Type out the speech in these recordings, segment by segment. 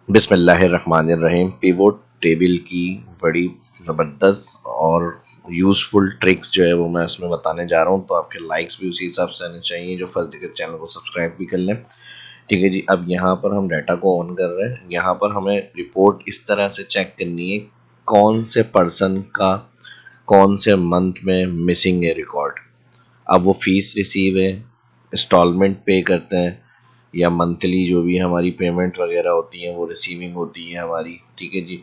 बिस्मिल्लाहिर्रहमानिर्रहीम। Pivot table की बड़ी ज़बरदस्त और यूज़फुल ट्रिक्स जो है वो मैं इसमें बताने जा रहा हूँ। तो आपके लाइक्स भी उसी हिसाब से आने चाहिए जो फर्स्ट के चैनल को सब्सक्राइब भी कर लें। ठीक है जी, अब यहाँ पर हम डाटा को ऑन कर रहे हैं। यहाँ पर हमें रिपोर्ट इस तरह से चेक करनी है कौन से पर्सन का कौन से मंथ में मिसिंग है रिकॉर्ड। अब वो फीस रिसीव है, इंस्टॉलमेंट पे करते हैं या मंथली जो भी हमारी पेमेंट वगैरह होती है वो रिसीविंग होती है हमारी। ठीक है जी,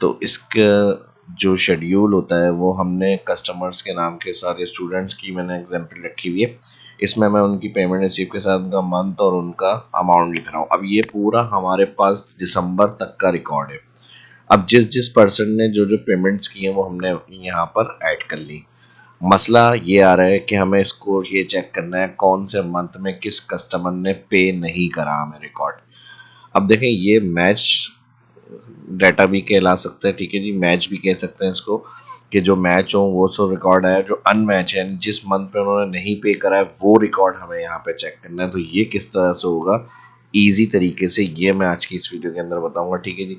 तो इसका जो शेड्यूल होता है वो हमने कस्टमर्स के नाम के साथ, स्टूडेंट्स की मैंने एग्जांपल रखी हुई है। इसमें मैं उनकी पेमेंट रिसीव के साथ उनका मंथ और उनका अमाउंट लिख रहा हूँ। अब ये पूरा हमारे पास दिसंबर तक का रिकॉर्ड है। अब जिस जिस पर्सन ने जो जो पेमेंट्स की हैं वो हमने यहाँ पर ऐड कर ली। मसला ये आ रहा है कि हमें इसको ये चेक करना है कौन से मंथ में किस कस्टमर ने पे नहीं करा हमें रिकॉर्ड। अब देखें, ये मैच डाटा भी कहला सकता है। ठीक है जी, मैच भी कह सकते हैं इसको कि जो मैच हो वो सो रिकॉर्ड आया, जो अनमैच है यानी जिस मंथ पे उन्होंने नहीं पे करा है वो रिकॉर्ड हमें यहाँ पे चेक करना है। तो ये किस तरह से होगा इजी तरीके से, ये मैं आज की इस वीडियो के अंदर बताऊंगा। ठीक है जी,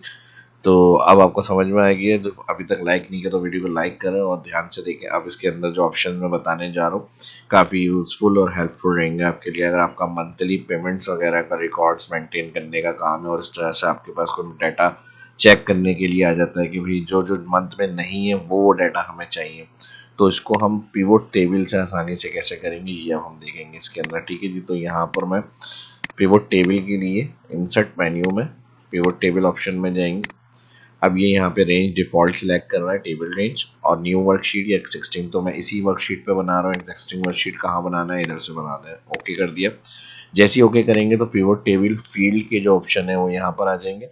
तो अब आपको समझ में आएगी है। तो अभी तक लाइक नहीं किया तो वीडियो को लाइक करें और ध्यान से देखें। अब इसके अंदर जो ऑप्शन मैं बताने जा रहा हूँ काफ़ी यूज़फुल और हेल्पफुल रहेंगे आपके लिए, अगर आपका मंथली पेमेंट्स वगैरह का रिकॉर्ड्स मेंटेन करने का काम है और इस तरह से आपके पास कोई डाटा चेक करने के लिए आ जाता है कि भाई जो जो मंथ में नहीं है वो डाटा हमें चाहिए। तो इसको हम पिवोट टेबल से आसानी से कैसे करेंगे ये अब हम देखेंगे इसके अंदर। ठीक है जी, तो यहाँ पर मैं पिवोट टेबल के लिए इंसर्ट मेन्यू में पिवोट टेबल ऑप्शन में जाएंगे। अब ये यहाँ पे रेंज डिफ़ॉल्ट सिलेक्ट कर रहा है, टेबल रेंज, और न्यू वर्कशीट या एक्सिस्टिंग, तो मैं इसी वर्कशीट पे बना रहा हूँ। एक्सिस्टिंग वर्कशीट कहाँ बनाना है, इधर से बनाना है। ओके कर दिया। जैसे ही ओके करेंगे तो पिवोट टेबल फील्ड के जो ऑप्शन है वो यहाँ पर आ जाएंगे।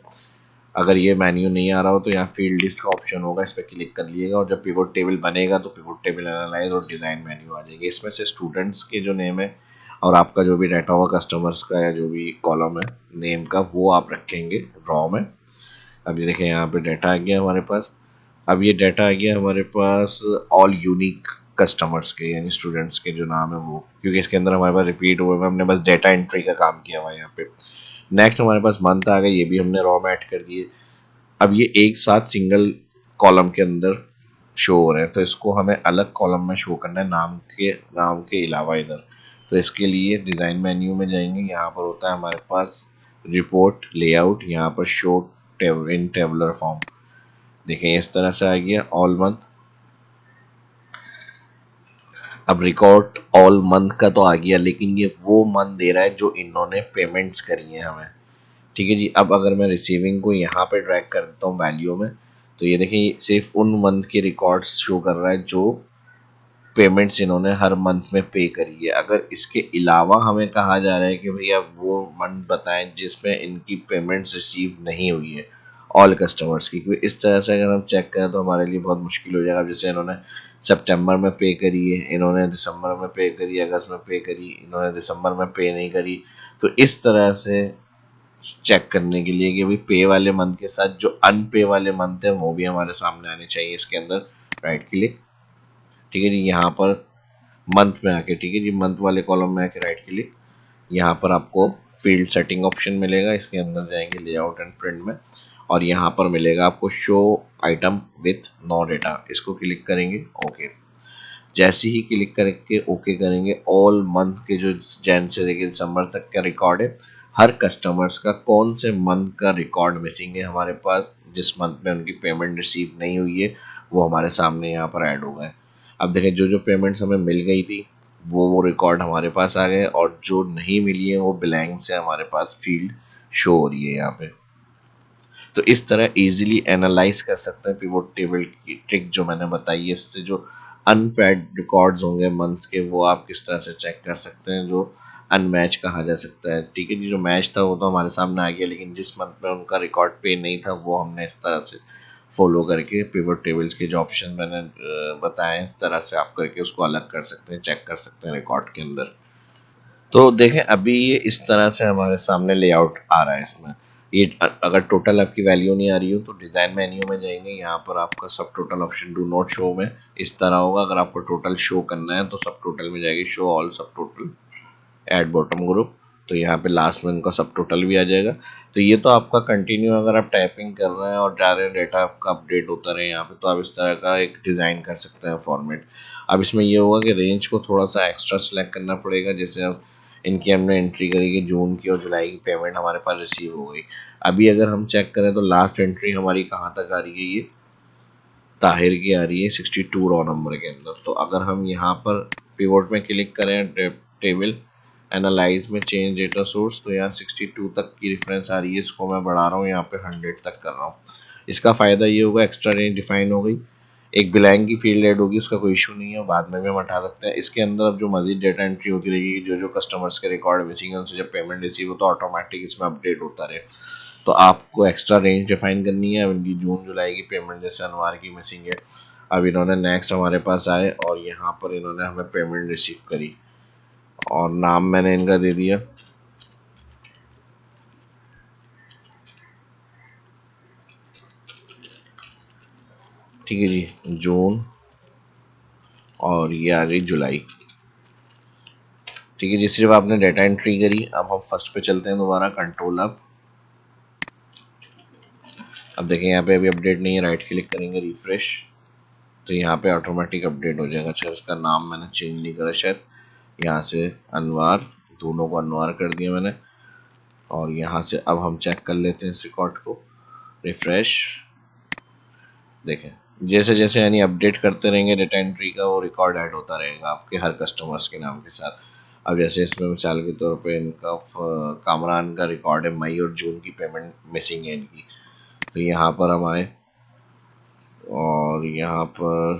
अगर ये मेन्यू नहीं आ रहा हो तो यहाँ फील्ड लिस्ट का ऑप्शन होगा, इस पर क्लिक कर लीजिएगा और जब पिवोट टेबल बनेगा तो पिवोट टेबल एनालाइज और डिज़ाइन मेन्यू आ जाएंगे। इसमें से स्टूडेंट्स के जो नेम है और आपका जो भी डाटा होगा कस्टमर्स का या जो भी कॉलम है नेम का वो आप रखेंगे ड्रॉ में। अब ये देखें यहाँ पे डाटा आ गया हमारे पास। अब ये डाटा आ गया हमारे पास ऑल यूनिक कस्टमर्स के यानी स्टूडेंट्स के जो नाम है वो, क्योंकि इसके अंदर हमारे पास रिपीट हुए हैं, हमने बस डाटा एंट्री का काम किया हुआ है यहाँ पे। नेक्स्ट हमारे पास मंथ आ गए, ये भी हमने रॉ में ऐड कर दिए। अब ये एक साथ सिंगल कॉलम के अंदर शो हो रहे हैं तो इसको हमें अलग कॉलम में शो करना है नाम के अलावा इधर। तो इसके लिए डिज़ाइन मेन्यू में जाएंगे, यहाँ पर होता है हमारे पास रिपोर्ट लेआउट, यहाँ पर शो इन टेबुलर फॉर्म। देखें इस तरह से आ गया ऑल मंथ। अब रिकॉर्ड ऑल मंथ का तो आ गया, लेकिन ये वो मंथ दे रहा है जो इन्होंने पेमेंट्स करी हैं हमें। ठीक है जी, अब अगर मैं रिसीविंग को यहाँ पे ड्रैग कर देता हूँ वैल्यू में तो ये देखें ये सिर्फ उन मंथ के रिकॉर्ड्स शो कर रहा है जो पेमेंट्स इन्होंने हर मंथ में पे करी है। अगर इसके अलावा हमें कहा जा रहा है कि भैया वो मंथ बताएं जिसमें इनकी पेमेंट्स रिसीव नहीं हुई है ऑल कस्टमर्स की, क्योंकि इस तरह से अगर हम चेक करें तो हमारे लिए बहुत मुश्किल हो जाएगा। जैसे इन्होंने सितंबर में पे करी है, इन्होंने दिसंबर में पे करी, अगस्त में पे करी, इन्होंने दिसंबर में पे नहीं करी। तो इस तरह से चेक करने के लिए कि भाई पे वाले मंथ के साथ जो अनपे वाले मंथ है वो भी हमारे सामने आने चाहिए इसके अंदर। राइट क्लिक, ठीक है जी, यहाँ पर मंथ में आके, ठीक है जी, मंथ वाले कॉलम में आके राइट क्लिक, यहाँ पर आपको फील्ड सेटिंग ऑप्शन मिलेगा, इसके अंदर जाएंगे लेआउट एंड प्रिंट में और यहाँ पर मिलेगा आपको show item with no data, इसको क्लिक करेंगे ओके। जैसे ही क्लिक करके ओके करेंगे ऑल मंथ के जो जैन से लेकर दिसंबर तक का रिकॉर्ड है, हर कस्टमर्स का कौन से मंथ का रिकॉर्ड मिसिंग है हमारे पास, जिस मंथ में उनकी पेमेंट रिसीव नहीं हुई है वो हमारे सामने यहाँ पर ऐड हो गए। अब देखें जो जो पेमेंट्स हमें मिल गई थी वो रिकॉर्ड हमारे पास आ गए और जो नहीं मिली है वो ब्लैंक से हमारे पास फील्ड शो हो रही है यहाँ पे। तो इस तरह इजीली एनालाइज कर सकते हैं पिवोट टेबल की ट्रिक जो मैंने बताई है। इससे जो अनपैड रिकॉर्ड्स होंगे मंथ्स के वो आप किस तरह से चेक कर सकते हैं, जो अनमैच कहा जा सकता है। ठीक है जी, जो मैच था वो तो हमारे सामने आ गया, लेकिन जिस मंथ में उनका रिकॉर्ड पे नहीं था वो हमने इस तरह से फॉलो करके पिवोट टेबल्स के जो ऑप्शन मैंने बताए इस तरह से आप करके उसको अलग कर सकते हैं, चेक कर सकते हैं रिकॉर्ड के अंदर। तो देखें अभी ये इस तरह से हमारे सामने लेआउट आ रहा है इसमें। ये अगर टोटल आपकी वैल्यू नहीं आ रही हो तो डिज़ाइन मेन्यू में जाएंगे, यहाँ पर आपका सब total option do not show में इस तरह होगा। अगर आपको टोटल शो करना है तो सब टोटल में जाएगी शो ऑल सब टोटल, ऐड बॉटम ग्रुप, तो यहाँ पे लास्ट में उनका सब टोटल भी आ जाएगा। तो ये तो आपका कंटिन्यू अगर आप टाइपिंग कर रहे हैं और जा रहे हैं डेटा आपका अपडेट होता रहे यहाँ पे, तो आप इस तरह का एक डिज़ाइन कर सकते हैं फॉर्मेट। अब इसमें ये होगा कि रेंज को थोड़ा सा एक्स्ट्रा सेलेक्ट करना पड़ेगा। जैसे अब इनकी हमने एंट्री करी कि जून की और जुलाई की पेमेंट हमारे पास रिसीव हो गई। अभी अगर हम चेक करें तो लास्ट एंट्री हमारी कहाँ तक आ रही है, ये ताहिर की आ रही है 62 रॉ नंबर के अंदर। तो अगर हम यहाँ पर पिवोट में क्लिक करें, टेबल एनालाइज में चेंज डेटा सोर्स, तो यहाँ 62 तक की रेफरेंस आ रही है। इसको मैं बढ़ा रहा हूँ, यहाँ पे 100 तक कर रहा हूँ। इसका फ़ायदा ये होगा, एक्स्ट्रा रेंज डिफाइन हो गई, एक ब्लैंक की फील्ड ऐड होगी, उसका कोई इशू नहीं है, बाद में भी हम हटा सकते हैं। इसके अंदर अब जो मजीद डेटा एंट्री होती रहेगी, जो जो कस्टमर्स के रिकॉर्ड मिसिंग है उनसे जब पेमेंट रिसीव हो तो ऑटोमेटिक इसमें अपडेट होता रहे। तो आपको एक्स्ट्रा रेंज डिफाइन करनी है। इनकी जून जुलाई की पेमेंट जैसे अनवार की मिसिंग है, अब इन्होंने नेक्स्ट हमारे पास आए और यहाँ पर इन्होंने हमें पेमेंट रिसीव करी और नाम मैंने इनका दे दिया, ठीक है जी, जून, और ये आ गई जुलाई। ठीक है जी, सिर्फ आपने डेटा एंट्री करी। अब हम फर्स्ट पे चलते हैं दोबारा, कंट्रोल अब देखें यहाँ पे अभी अपडेट नहीं है, राइट क्लिक करेंगे रिफ्रेश, तो यहाँ पे ऑटोमेटिक अपडेट हो जाएगा। अच्छा, उसका नाम मैंने चेंज नहीं करा शायद, यहाँ से अनवार, दोनों को अनवार कर दिया मैंने। और यहाँ से अब हम चेक कर लेते हैं इस रिकॉर्ड को, रिफ्रेश, देखें जैसे जैसे यानी अपडेट करते रहेंगे डेटा एंट्री का, वो रिकॉर्ड ऐड होता रहेगा आपके हर कस्टमर्स के नाम के साथ। अब जैसे इसमें मिसाल के तौर पे इनका कामरान का रिकॉर्ड है, मई और जून की पेमेंट मिसिंग है इनकी, तो यहाँ पर हम आए और यहाँ पर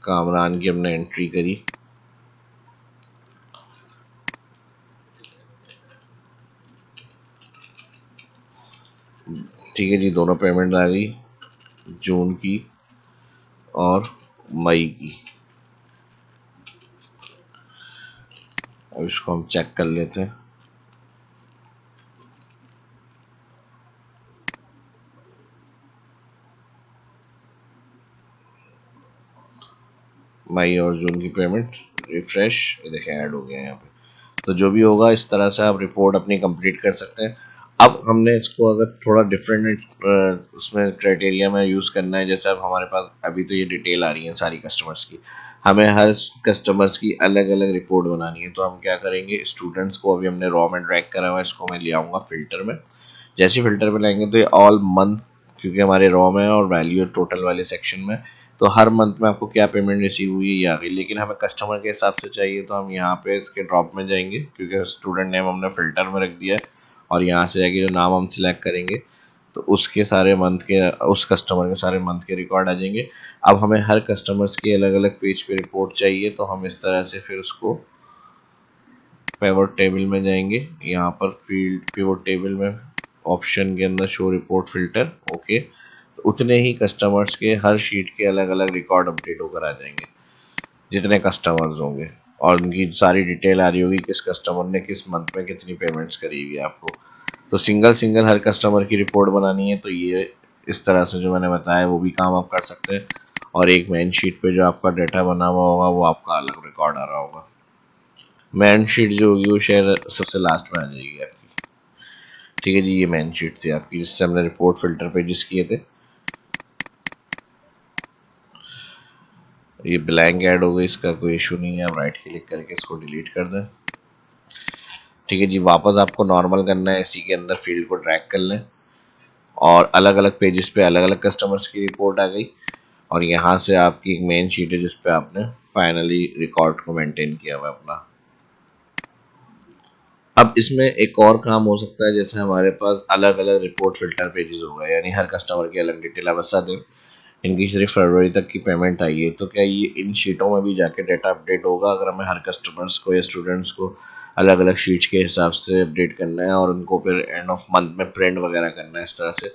कामरान की हमने एंट्री करी। ठीक है जी, दोनों पेमेंट आ गई, जून की और मई की। अब इसको हम चेक कर लेते हैं। मई और जून की पेमेंट, रिफ्रेश, ये देखें ऐड हो गया यहाँ पे। तो जो भी होगा इस तरह से आप रिपोर्ट अपनी कंप्लीट कर सकते हैं। अब हमने इसको अगर थोड़ा डिफरेंट उसमें क्राइटेरिया में यूज़ करना है, जैसे अब हमारे पास अभी तो ये डिटेल आ रही है सारी कस्टमर्स की, हमें हर कस्टमर्स की अलग अलग रिपोर्ट बनानी है। तो हम क्या करेंगे, स्टूडेंट्स को अभी हमने रॉ में ड्रैग करा हुआ है, इसको मैं ले आऊँगा फिल्टर में। जैसे फिल्टर में लाएंगे तो ये ऑल मंथ, क्योंकि हमारे रॉ में और वैल्यू टोटल वाले सेक्शन में, तो हर मंथ में आपको क्या पेमेंट रिसीव हुई है ये आ गई। लेकिन हमें कस्टमर के हिसाब से चाहिए, तो हम यहाँ पे इसके ड्रॉप में जाएंगे, क्योंकि स्टूडेंट नेम हमने फिल्टर में रख दिया है, और यहाँ से जाके जो नाम हम सिलेक्ट करेंगे तो उसके सारे मंथ के, उस कस्टमर के सारे मंथ के रिकॉर्ड आ जाएंगे। अब हमें हर कस्टमर्स की अलग अलग पेज पे रिपोर्ट चाहिए, तो हम इस तरह से फिर उसको पिवट टेबल में जाएंगे, यहाँ पर फील्ड पिवट टेबल में ऑप्शन के अंदर शो रिपोर्ट फिल्टर, ओके, तो उतने ही कस्टमर्स के हर शीट के अलग अलग रिकॉर्ड अपडेट होकर आ जाएंगे, जितने कस्टमर्स होंगे, और उनकी सारी डिटेल आ रही होगी, किस कस्टमर ने किस मंथ में कितनी पेमेंट्स करी हुई है आपको। तो सिंगल सिंगल हर कस्टमर की रिपोर्ट बनानी है, तो ये इस तरह से जो मैंने बताया वो भी काम आप कर सकते हैं। और एक मेन शीट पे जो आपका डाटा बना हुआ होगा वो आपका अलग रिकॉर्ड आ रहा होगा। मेन शीट जो होगी वो शायद सबसे लास्ट में आ जाएगी आपकी। ठीक है जी, ये मेन शीट थी आपकी जिससे हमने रिपोर्ट फिल्टर पेजेस किए थे। ये ब्लैंक ऐड हो गई, इसका कोई इशू नहीं है, आप राइट क्लिक करके इसको डिलीट कर दें। ठीक है जी, वापस आपको नॉर्मल करना है, इसी के अंदर फील्ड को ड्रैग कर लें और अलग अलग पेजेस पे अलग अलग कस्टमर्स की रिपोर्ट आ गई, और यहाँ से आपकी एक मेन शीट है जिस पे आपने फाइनली रिकॉर्ड को मेंटेन किया हुआ अपना। अब इसमें एक और काम हो सकता है, जैसे हमारे पास अलग अलग रिपोर्ट फिल्टर पेजेस हो गए, यानी हर कस्टमर की अलग डिटेल। अब ऐसा दें इनकी सिर्फ फरवरी तक की पेमेंट आई है, तो क्या ये इन शीटों में भी जाके डाटा अपडेट होगा? अगर हमें हर कस्टमर्स को या स्टूडेंट्स को अलग अलग शीट्स के हिसाब से अपडेट करना है और उनको फिर एंड ऑफ मंथ में प्रिंट वगैरह करना है इस तरह से,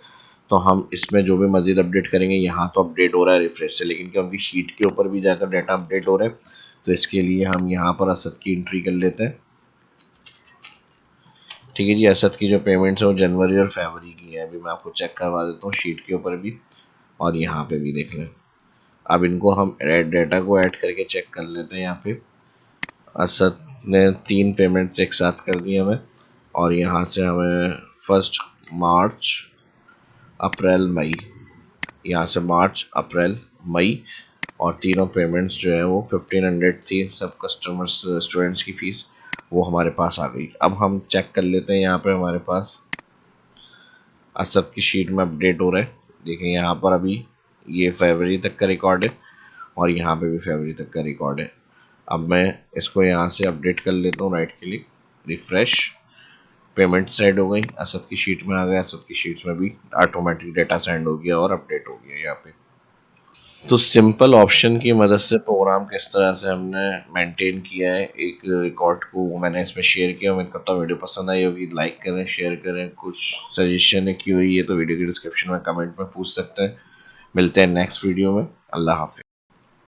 तो हम इसमें जो भी मजीद अपडेट करेंगे, यहाँ तो अपडेट हो रहा है रिफ्रेश से, लेकिन क्या उनकी शीट के ऊपर भी जाकर डाटा अपडेट हो रहा है? तो इसके लिए हम यहाँ पर असद की एंट्री कर लेते हैं। ठीक है जी, असद की जो पेमेंट्स है वो जनवरी और फरवरी की है। अभी मैं आपको चेक करवा देता हूँ शीट के ऊपर भी और यहाँ पे भी देख लें। अब इनको हम ऐड डेटा को ऐड करके चेक कर लेते हैं यहाँ पे। असद ने 3 पेमेंट्स एक साथ कर दी हमें, और यहाँ से हमें 1 मार्च अप्रैल मई, यहाँ से मार्च अप्रैल मई, और तीनों पेमेंट्स जो है वो 1500 थी सब कस्टमर्स स्टूडेंट्स की फ़ीस, वो हमारे पास आ गई। अब हम चेक कर लेते हैं, यहाँ पे हमारे पास असद की शीट में अपडेट हो रहा है। देखिए यहाँ पर अभी ये फरवरी तक का रिकॉर्ड है और यहाँ पे भी फरवरी तक का रिकॉर्ड है। अब मैं इसको यहाँ से अपडेट कर लेता हूँ, right click, refresh, payment send हो गई, असद की शीट में आ गया, असद की शीट में भी ऑटोमेटिक डेटा सेंड हो गया और अपडेट हो गया यहाँ पे। तो सिंपल ऑप्शन की मदद से प्रोग्राम किस तरह से हमने मेंटेन किया है एक रिकॉर्ड को, वो मैंने इसमें शेयर किया। उम्मीद करता हूँ वीडियो पसंद आई होगी, लाइक करें, शेयर करें। कुछ सजेशन है की हुई है तो वीडियो के डिस्क्रिप्शन में कमेंट में पूछ सकते हैं। मिलते हैं नेक्स्ट वीडियो में। अल्लाह हाफिज़।